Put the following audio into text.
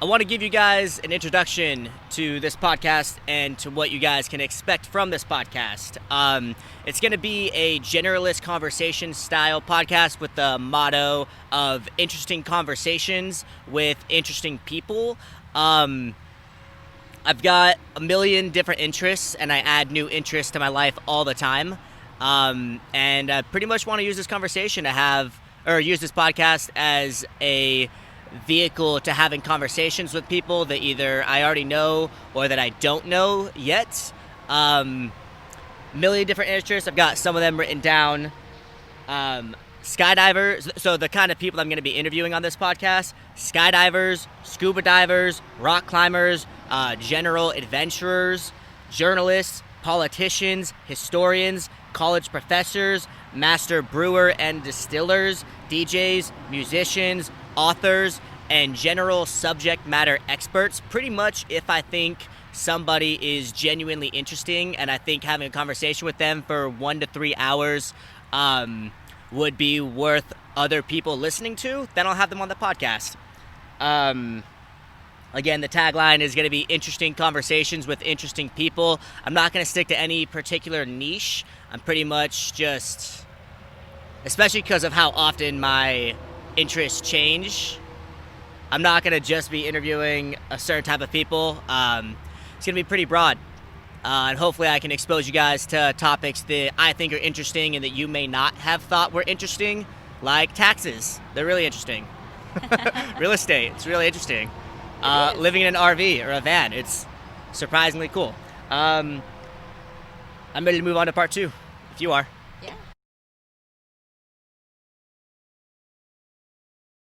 I want to give you guys an introduction to this podcast and to what you guys can expect from this podcast. It's going to be a generalist conversation style podcast with the motto of interesting conversations with interesting people. I've got a million different interests, and I add new interests to my life all the time. And I pretty much want to use this conversation use this podcast as a vehicle to having conversations with people that either I already know or that I don't know yet. Million different interests. I've got some of them written down. Skydivers, so the kind of people I'm going to be interviewing on this podcast: skydivers, scuba divers, rock climbers, general adventurers, journalists, politicians, historians, college professors, master brewer and distillers, DJs, musicians, authors, and general subject matter experts. Pretty much if I think somebody is genuinely interesting and I think having a conversation with them for 1 to 3 hours would be worth other people listening to, then I'll have them on the podcast. Again, the tagline is going to be interesting conversations with interesting people. I'm not going to stick to any particular niche. I'm pretty much just, especially because of how often my interests change, I'm not going to just be interviewing a certain type of people. It's going to be pretty broad. And hopefully I can expose you guys to topics that I think are interesting and that you may not have thought were interesting, like taxes. They're really interesting. Real estate, it's really interesting. Living in an RV or a van, it's surprisingly cool. I'm ready to move on to part 2, if you are.